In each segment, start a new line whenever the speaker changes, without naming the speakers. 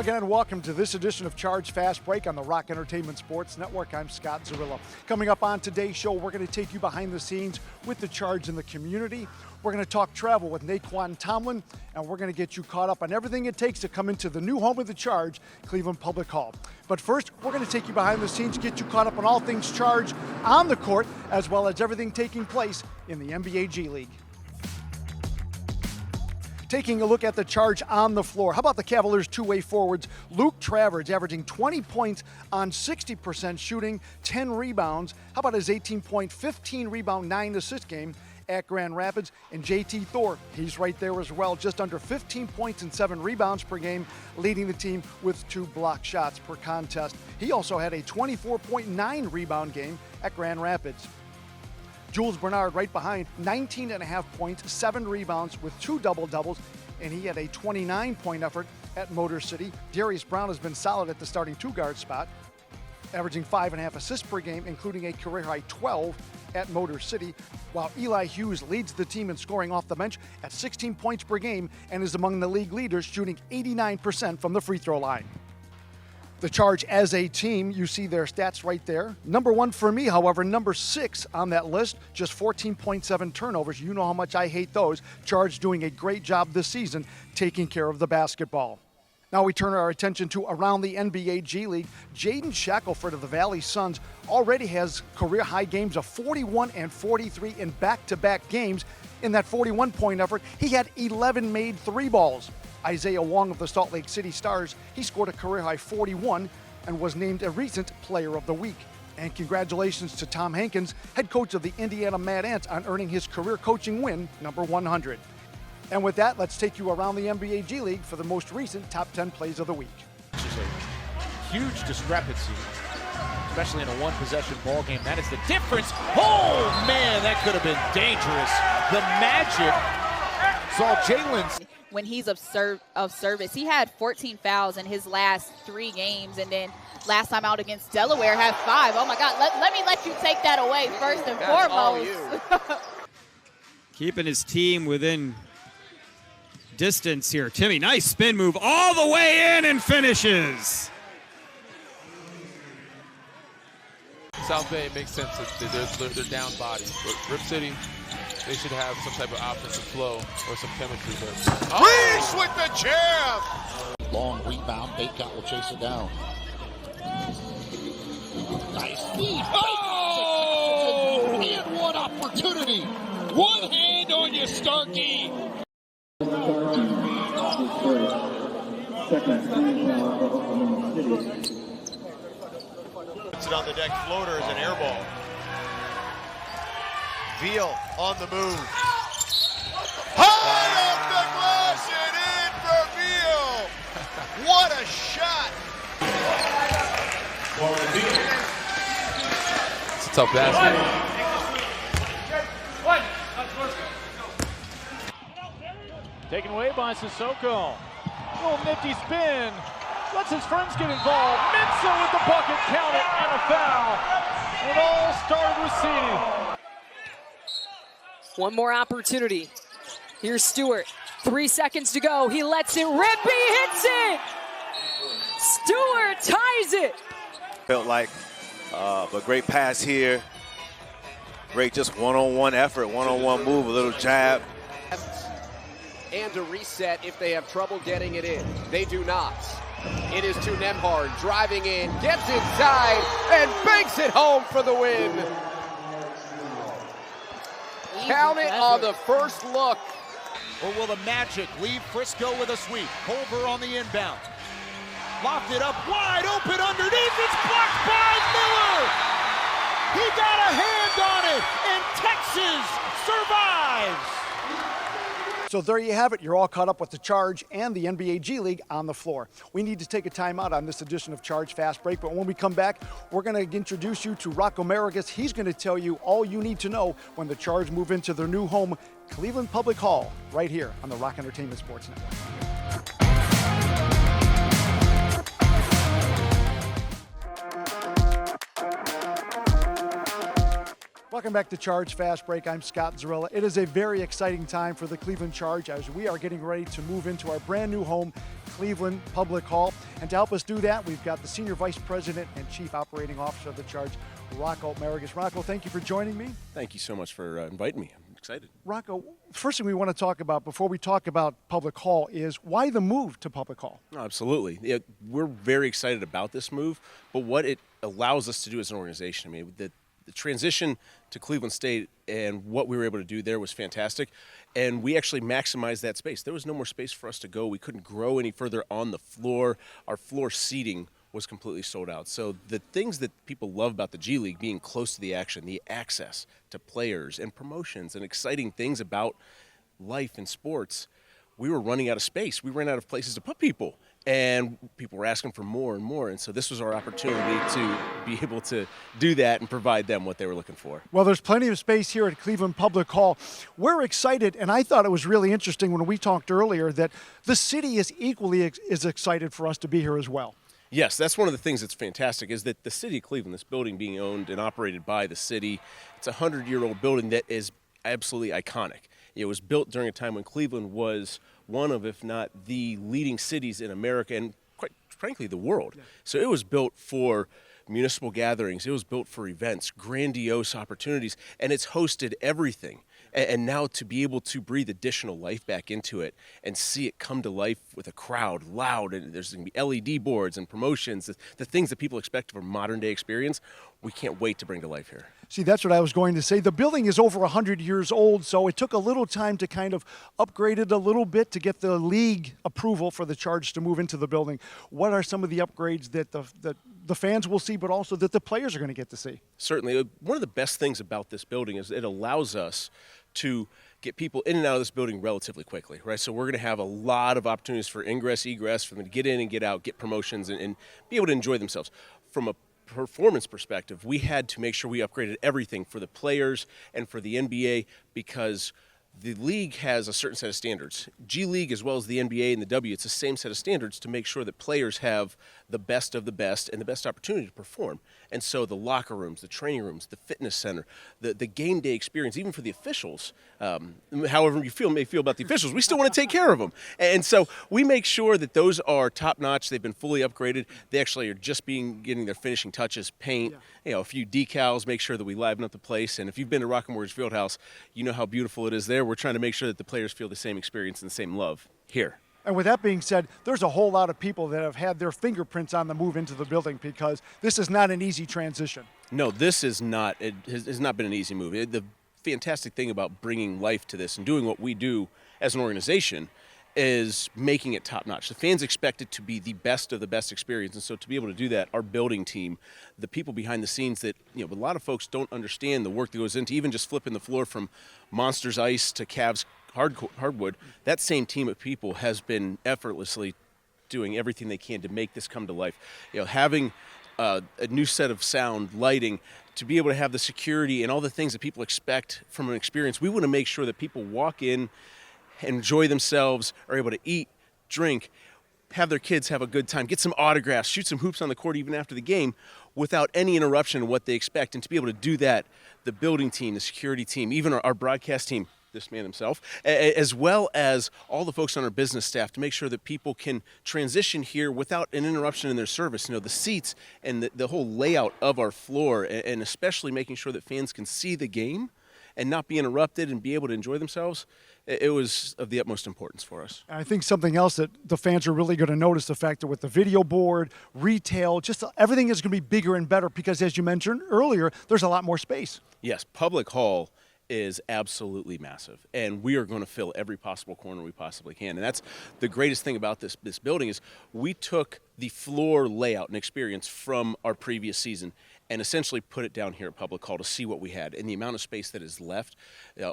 again, and welcome to this edition of Charge Fast Break on the Rock Entertainment Sports Network. I'm Scott Zarilla. Coming up on today's show, we're going to take you behind the scenes with the Charge in the community. We're going to talk travel with Nae'Qwan Tomlin, and we're going to get you caught up on everything it takes to come into the new home of the Charge, Cleveland Public Hall. But first, we're going to take you behind the scenes, get you caught up on all things Charge on the court, as well as everything taking place in the NBA G League. Taking a look at the Charge on the floor. How about the Cavaliers' two-way forwards? Luke Travers averaging 20 points on 60% shooting, 10 rebounds. How about his 18-point, 15-rebound, 9-assist game at Grand Rapids? And JT Thor, he's right there as well, just under 15 points and 7 rebounds per game, leading the team with 2 block shots per contest. He also had a 24.9 rebound game at Grand Rapids. Jules Bernard right behind, 19.5 points, 7 rebounds with 2 double-doubles, and he had a 29-point effort at Motor City. Darius Brown has been solid at the starting 2-guard spot, averaging 5.5 assists per game, including a career-high 12 at Motor City, while Eli Hughes leads the team in scoring off the bench at 16 points per game and is among the league leaders, shooting 89% from the free throw line. The Charge as a team, you see their stats right there. Number 1 for me, however, number 6 on that list, just 14.7 turnovers. You know how much I hate those. Charge doing a great job this season taking care of the basketball. Now we turn our attention to around the NBA G League. Jaden Shackelford of the Valley Suns already has career-high games of 41 and 43 in back-to-back games. In that 41-point effort, he had 11 made 3 balls. Isaiah Wong of the Salt Lake City Stars, he scored a career-high 41 and was named a recent Player of the Week. And congratulations to Tom Hankins, head coach of the Indiana Mad Ants, on earning his career coaching win, number 100. And with that, let's take you around the NBA G League for the most recent top 10 plays of the week.
Which is a huge discrepancy, especially in a one-possession ball game. That is the difference. Oh, man, that could have been dangerous. The Magic saw Jalen.
When he's of service, he had 14 fouls in his last 3 games, and then last time out against Delaware had 5. Oh my God, let me let you take that away first and foremost.
Keeping his team within distance here. Timmy, nice spin move all the way in and finishes.
South Bay, it makes sense that they're down bodies, but Rip City, they should have some type of offensive flow or some chemistry. But
Reese with the jam!
Long rebound, Baycott will chase it down. Nice feed. Oh! And what opportunity! One hand on you, Starkey!
Puts it on the deck floater as an air ball. Veal on the move. High off the glass and in for Veal. What a shot.
it's a tough basket.
Taken away by Sissoko. Little nifty spin. Lets his friends get involved. Mensah with the bucket, count it, and a foul. It all started with Seedy.
One more opportunity. Here's Stewart. 3 seconds to go. He lets it rip. He hits it. Stewart ties it.
Felt like a great pass here. Great just one-on-one effort, one-on-one move, a little jab.
And a reset if they have trouble getting it in. They do not. It is to Nembhard, driving in, gets inside, and banks it home for the win. Count it on the first look.
Or will the Magic leave Frisco with a sweep? Culver on the inbound. Lofted up wide open underneath. It's blocked by Miller. He got a hand on it, and Texas survives.
So there you have it. You're all caught up with the Charge and the NBA G League on the floor. We need to take a timeout on this edition of Charge Fast Break, but when we come back, we're going to introduce you to Rocco Marigas. He's going to tell you all you need to know when the Charge move into their new home, Cleveland Public Hall, right here on the Rock Entertainment Sports Network. Welcome back to Charge Fast Break. I'm Scott Zarilla. It is a very exciting time for the Cleveland Charge as we are getting ready to move into our brand new home, Cleveland Public Hall. And to help us do that, we've got the Senior Vice President and Chief Operating Officer of the Charge, Rocco Marigas. Rocco, thank you for joining me.
Thank you so much for inviting me. I'm excited.
Rocco, first thing we want to talk about before we talk about Public Hall is why the move to Public Hall?
No, absolutely. Yeah, we're very excited about this move, but what it allows us to do as an organization, I mean, the transition to Cleveland State and what we were able to do there was fantastic, and we actually maximized that space. There was no more space for us to go. We couldn't grow any further on the floor. Our floor seating was completely sold out. So the things that people love about the G League, being close to the action, the access to players and promotions and exciting things about life and sports, we were running out of space. We ran out of places to put people, and people were asking for more and more. And so this was our opportunity to be able to do that and provide them what they were looking for.
Well, there's plenty of space here at Cleveland Public Hall. We're excited, and I thought it was really interesting when we talked earlier that the city is equally as excited for us to be here as well.
Yes, that's one of the things that's fantastic is that the city of Cleveland, this building being owned and operated by the city, it's a 100-year-old building that is absolutely iconic. It was built during a time when Cleveland was one of, if not the leading cities in America and quite frankly the world. So it was built for municipal gatherings. It was built for events, grandiose opportunities, and it's hosted everything. And now to be able to breathe additional life back into it and see it come to life with a crowd, loud, and there's going to be LED boards and promotions, the things that people expect from a modern-day experience, we can't wait to bring to life here.
See, that's what I was going to say. The building is over 100 years old, so it took a little time to kind of upgrade it a little bit to get the league approval for the Charge to move into the building. What are some of the upgrades that the fans will see, but also that the players are going to get to see?
Certainly. One of the best things about this building is it allows us to get people in and out of this building relatively quickly, right? So we're going to have a lot of opportunities for ingress, egress, for them to get in and get out, get promotions, and be able to enjoy themselves. From a performance perspective, we had to make sure we upgraded everything for the players and for the NBA because the league has a certain set of standards. G League as well as the NBA and the W, it's the same set of standards to make sure that players have the best of the best and the best opportunity to perform. And so the locker rooms, the training rooms, the fitness center, the game day experience, even for the officials, however you may feel about the officials, we still want to take care of them. And so we make sure that those are top notch. They've been fully upgraded. They actually are just getting their finishing touches, paint, a few decals, make sure that we liven up the place. And if you've been to Rock & Mortgage Fieldhouse, you know how beautiful it is there. We're trying to make sure that the players feel the same experience and the same love here.
And with that being said, there's a whole lot of people that have had their fingerprints on the move into the building because this is not an easy transition.
No, this is not. It has not been an easy move. The fantastic thing about bringing life to this and doing what we do as an organization is making it top-notch. The fans expect it to be the best of the best experience, and so to be able to do that, our building team, the people behind the scenes that, a lot of folks don't understand the work that goes into even just flipping the floor from Monsters Ice to Cavs hardwood, that same team of people has been effortlessly doing everything they can to make this come to life. Having a new set of sound, lighting, to be able to have the security and all the things that people expect from an experience, we want to make sure that people walk in, enjoy themselves, are able to eat, drink, have their kids have a good time, get some autographs, shoot some hoops on the court even after the game without any interruption of what they expect. And to be able to do that, the building team, the security team, even our broadcast team, this man himself, as well as all the folks on our business staff to make sure that people can transition here without an interruption in their service. The seats and the whole layout of our floor, and especially making sure that fans can see the game and not be interrupted and be able to enjoy themselves, it was of the utmost importance for us.
And I think something else that the fans are really going to notice, the fact that with the video board, retail, just everything is going to be bigger and better because, as you mentioned earlier, there's a lot more space.
Yes, Public Hall is absolutely massive, and we are going to fill every possible corner we possibly can. And that's the greatest thing about this building is we took the floor layout and experience from our previous season and essentially put it down here at Public Hall to see what we had. And the amount of space that is left,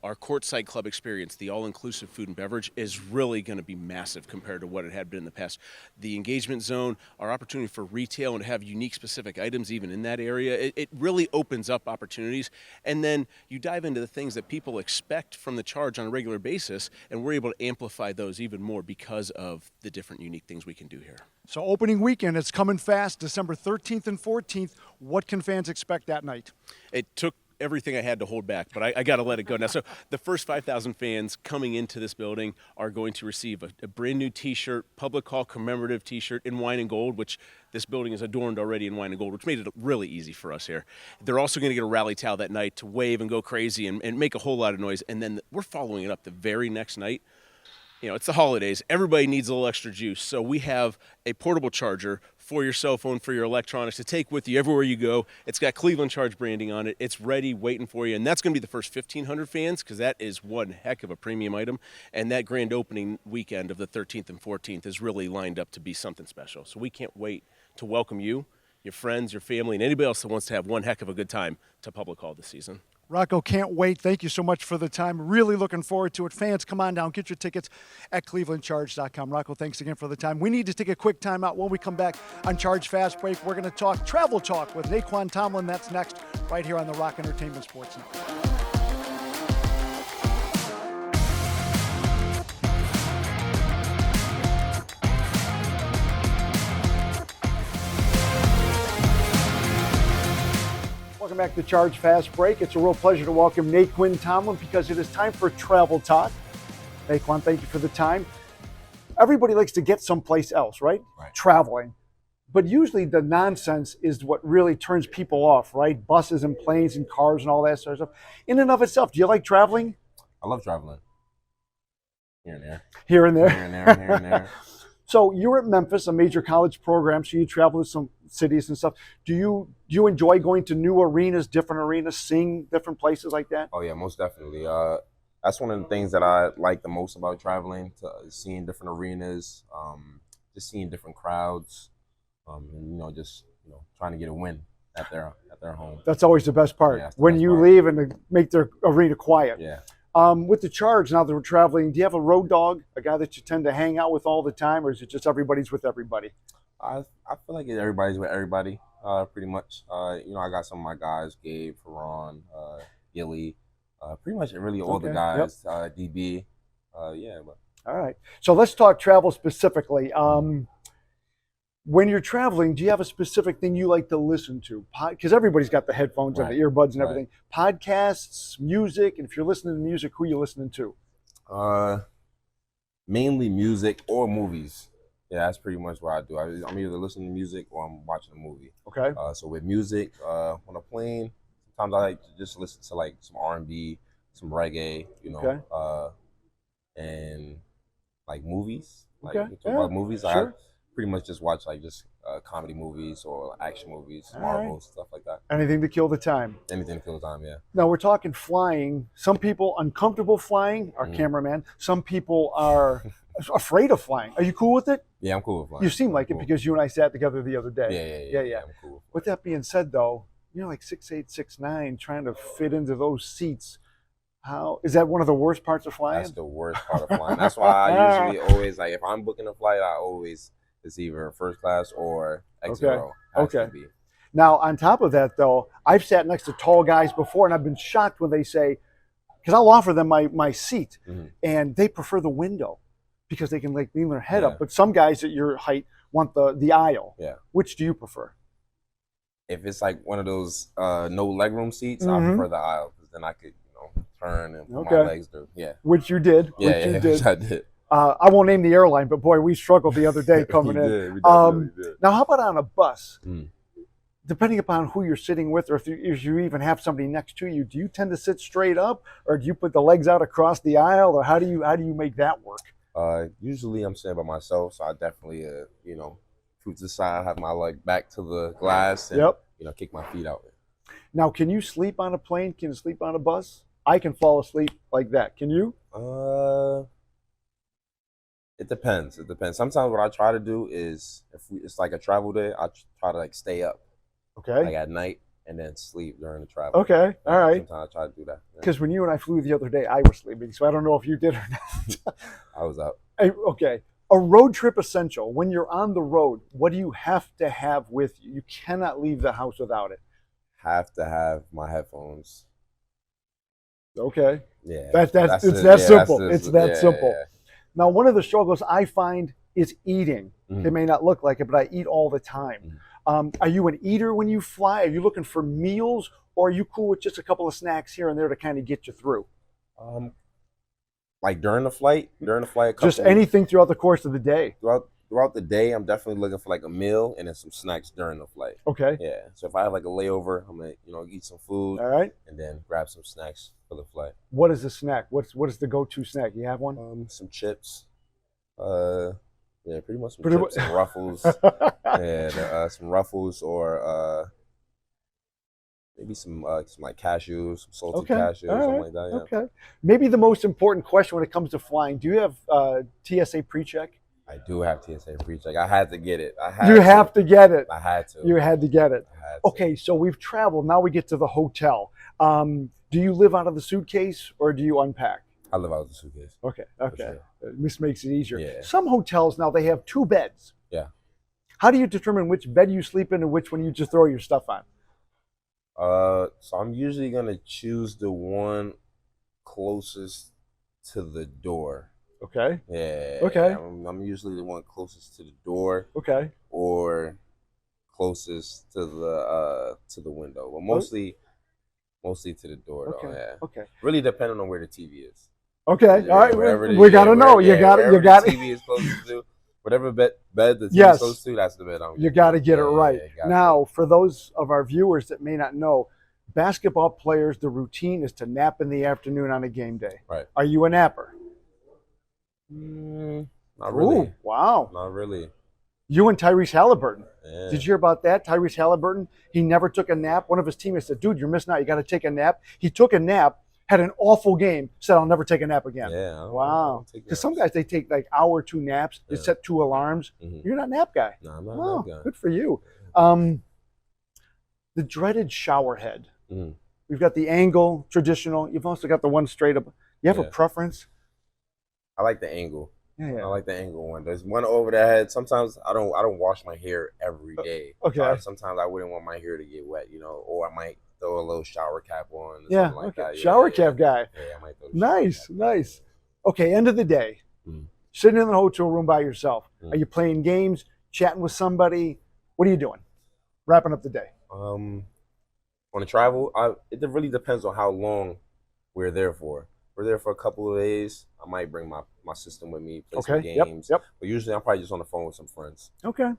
our courtside club experience, the all-inclusive food and beverage, is really going to be massive compared to what it had been in the past. The engagement zone, our opportunity for retail and to have unique specific items even in that area, it really opens up opportunities. And then you dive into the things that people expect from the Charge on a regular basis, and we're able to amplify those even more because of the different unique things we can do here.
So opening weekend, it's coming fast, December 13th and 14th. What can fans expect that night?
It took everything I had to hold back, but I got to let it go now. So the first 5,000 fans coming into this building are going to receive a brand new T-shirt, Public Hall commemorative T-shirt in wine and gold, which this building is adorned already in wine and gold, which made it really easy for us here. They're also going to get a rally towel that night to wave and go crazy and make a whole lot of noise. And then we're following it up the very next night. You know, it's the holidays. Everybody needs a little extra juice. So we have a portable charger for your cell phone, for your electronics to take with you everywhere you go. It's got Cleveland Charge branding on it. It's ready, waiting for you. And that's going to be the first 1,500 fans because that is one heck of a premium item. And that grand opening weekend of the 13th and 14th is really lined up to be something special. So we can't wait to welcome you, your friends, your family, and anybody else that wants to have one heck of a good time to Public Hall this season.
Rocco, can't wait. Thank you so much for the time. Really looking forward to it. Fans, come on down. Get your tickets at clevelandcharge.com. Rocco, thanks again for the time. We need to take a quick time out. When we come back on Charge Fast Break, we're going to talk travel talk with Nae'Qwan Tomlin. That's next right here on the Rock Entertainment Sports Network. Welcome back to Charge Fast Break. It's a real pleasure to welcome Nae'Qwan Tomlin because it is time for Travel Talk. Nae'Qwan, thank you for the time. Everybody likes to get someplace else, right? Traveling. But usually the nonsense is what really turns people off, right? Buses and planes and cars and all that sort of stuff. In and of itself, do you like traveling?
I love traveling. Here and there.
Here and there.
Here and there, here and there.
So you're at Memphis, a major college program, so you travel to some cities and stuff. Do you enjoy going to new arenas, different arenas, seeing different places like that?
Oh, yeah, most definitely. That's one of the things that I like the most about traveling, seeing different arenas, just seeing different crowds, and, just trying to get a win at their home.
That's always the best part.
Yeah,
when you leave and they make their arena quiet.
Yeah.
With the Charge, now that we're traveling, do you have a road dog, a guy that you tend to hang out with all the time, or is it just everybody's with everybody?
I feel like everybody's with everybody, pretty much. I got some of my guys, Gabe, Ferran, Gilly, pretty much really all the guys, DB. Yeah. But.
All right. So let's talk travel specifically. When you're traveling, do you have a specific thing you like to listen to? Because everybody's got the headphones and the earbuds and everything. Podcasts, music, and if you're listening to music, who are you listening to?
Mainly music or movies. Yeah, that's pretty much what I do. I'm either listening to music or I'm watching a movie.
Okay.
So with music, on a plane, sometimes I like to just listen to like some R&B, some reggae, and like movies. Like about movies,
sure.
I pretty much just watch like comedy movies or action movies, Marvel, stuff like that.
Anything to kill the time.
Anything to kill the time, yeah.
Now we're talking flying. Some people uncomfortable flying, our cameraman. Some people are afraid of flying. Are you cool with it?
Yeah, I'm cool with flying.
You seem like it because you and I sat together the other day.
Yeah. I'm cool.
With that being said, though, you're like 6'8", 6'9", trying to fit into those seats. How is that one of the worst parts of flying?
That's the worst part of flying. That's why I usually always if I'm booking a flight, it's either first class or exit row.
Okay. Now, on top of that, though, I've sat next to tall guys before, and I've been shocked when they say, because I'll offer them my seat, and they prefer the window because they can lean their head up. But some guys at your height want the aisle.
Yeah.
Which do you prefer?
If it's like one of those no legroom seats, I prefer the aisle because then I could turn and put my legs through. Yeah.
Which you did.
Which I did.
I won't name the airline, but boy, we struggled the other day coming in.
We definitely did.
Now, how about on a bus? Depending upon who you're sitting with, or if you even have somebody next to you, do you tend to sit straight up, or do you put the legs out across the aisle, or how do you make that work?
Usually, I'm sitting by myself, so I definitely, to the side, have my leg back to the glass, and kick my feet out.
Now, can you sleep on a plane? Can you sleep on a bus? I can fall asleep like that. Can you?
It depends. Sometimes what I try to do is, it's like a travel day, I try to stay up.
Okay.
Like at night and then sleep during the travel.
Okay. All right.
Sometimes I try to do that.
Because when you and I flew the other day, I was sleeping, so I don't know if you did or not.
I was up.
Okay. A road trip essential. When you're on the road, what do you have to have with you? You cannot leave the house without it.
Have to have my headphones.
Okay.
Yeah.
It's that simple. It's that simple. Yeah. Now, one of the struggles I find is eating. It may not look like it, but I eat all the time. Are you an eater when you fly? Are you looking for meals, or are you cool with just a couple of snacks here and there to kind of get you through?
Like during the flight,
Just anything throughout the course of the day.
Throughout the day, I'm definitely looking for like a meal and then some snacks during the flight.
Okay.
Yeah. So if I have like a layover, I'm gonna eat some food.
All right.
And then grab some snacks for the flight.
What is the snack? What is the go-to snack? You have one?
Some chips. Yeah, pretty much some chips and Ruffles. Some Ruffles or maybe some like cashews, some salty cashews, something like that. Yeah.
Okay. Maybe the most important question when it comes to flying: do you have TSA pre-check?
I do have TSA pre-check. I had to get it.
You have to get it.
I had to.
You had to get it. Okay, so we've traveled. Now we get to the hotel. Do you live out of the suitcase or do you unpack?
I live out of the suitcase.
Okay.
Sure.
This makes it easier.
Yeah.
Some hotels now, they have 2 beds.
Yeah.
How do you determine which bed you sleep in and which one you just throw your stuff on?
So I'm usually gonna choose the one closest to the door.
Okay.
Yeah.
Okay.
I'm usually the one closest to the door.
Okay.
Or closest to the window, but mostly to the door.
Okay.
Though, yeah.
Okay.
Really depending on where the TV is.
Okay.
Yeah,
all right. We got to know. You got it.
The TV is closest to. Whatever bed the TV is close to, that's the bed I'm.
You got to get it right. Now, for those of our viewers that may not know, basketball players, the routine is to nap in the afternoon on a game day.
Right.
Are you a napper?
Not really.
Ooh, wow.
Not really.
You and Tyrese Halliburton.
Yeah.
Did you hear about that? Tyrese Halliburton, he never took a nap. One of his teammates said, dude, you're missing out. You got to take a nap. He took a nap, had an awful game, said, I'll never take a nap again.
Yeah.
Wow. Because some guys, they take like hour or 2 naps. They set 2 alarms.
Mm-hmm.
You're not a nap guy.
No, I'm not
a
nap guy.
Good for you. The dreaded shower head.
Mm-hmm.
We've got the angle, traditional. You've also got the one straight up. You have a preference?
I like the angle.
Yeah.
I like the angle one. There's one over the head. Sometimes I don't wash my hair every day.
Okay.
Sometimes I wouldn't want my hair to get wet, or I might throw a little shower cap on. Or something like that.
Shower cap guy.
Yeah, I might throw
Nice. Okay, end of the day. Sitting in the hotel room by yourself. Are you playing games, chatting with somebody? What are you doing? Wrapping up the day.
On the travel, it really depends on how long we're there for. We're there for a couple of days. I might bring my system with me, play some games.
Yep.
But usually I'm probably just on the phone with some friends.
Okay.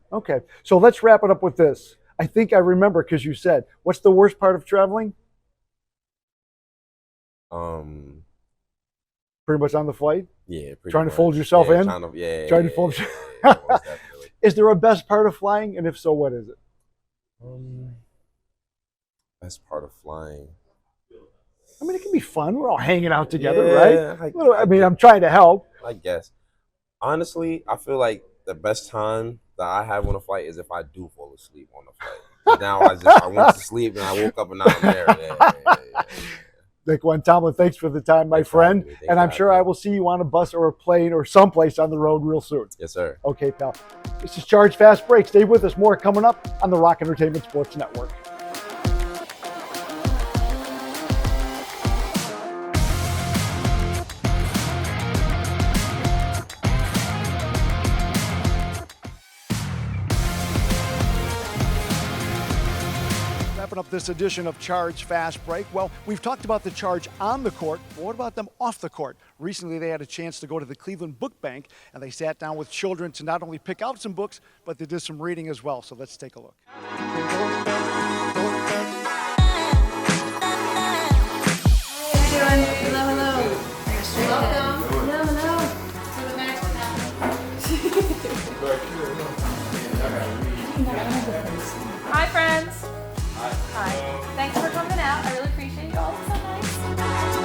So let's wrap it up with this. I think I remember because you said, what's the worst part of traveling? Pretty much on the flight?
Yeah.
Trying to fold yourself in? Trying to fold yourself. Is there a best part of flying? And if so, what is it?
Best part of flying.
I mean, it can be fun. We're all hanging out together, right?
I
mean, I'm trying to help.
I guess. Honestly, I feel like the best time that I have on a flight is if I do fall asleep on the flight. Now I went to sleep and I woke up and now I'm there.
Nae'Qwan Tomlin, thanks for the time, my friend. And I'm sure I will see you on a bus or a plane or someplace on the road real soon.
Yes, sir.
Okay, pal. This is Charge Fast Break. Stay with us. More coming up on the Rock Entertainment Sports Network. Up this edition of Charge Fast Break. Well, we've talked about the Charge on the court, but what about them off the court? Recently, they had a chance to go to the Cleveland Book Bank, and they sat down with children to not only pick out some books, but they did some reading as well. So let's take a look.
How you doing? Hello. Welcome. Hello. To the next one. Hi, friends. Hi. Thanks for coming out. I really appreciate you all. It's so nice.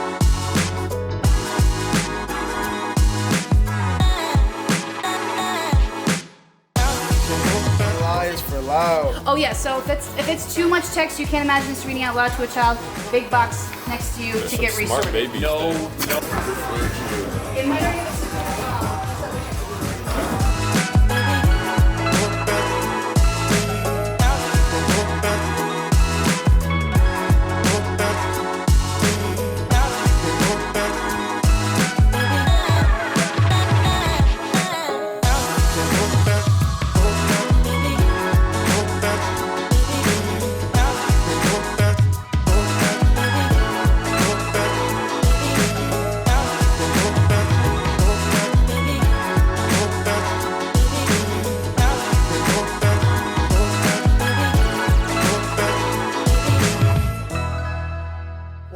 Lie is for loud.
Oh yeah, so if it's too much text, you can't imagine this reading out loud to a child. Big box next to you to get resorted.
Smart babies. No.
In my area,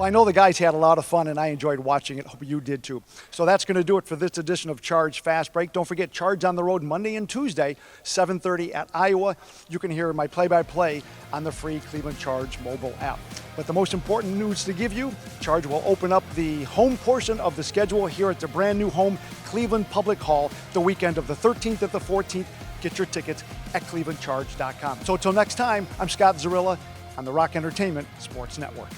I know the guys had a lot of fun, and I enjoyed watching it. Hope you did too. So that's going to do it for this edition of Charge Fast Break. Don't forget, Charge on the road Monday and Tuesday, 7:30 at Iowa. You can hear my play-by-play on the free Cleveland Charge mobile app. But the most important news to give you, Charge will open up the home portion of the schedule here at the brand new home Cleveland Public Hall the weekend of the 13th and the 14th. Get your tickets at clevelandcharge.com. So until next time, I'm Scott Zarilla on the Rock Entertainment Sports Network.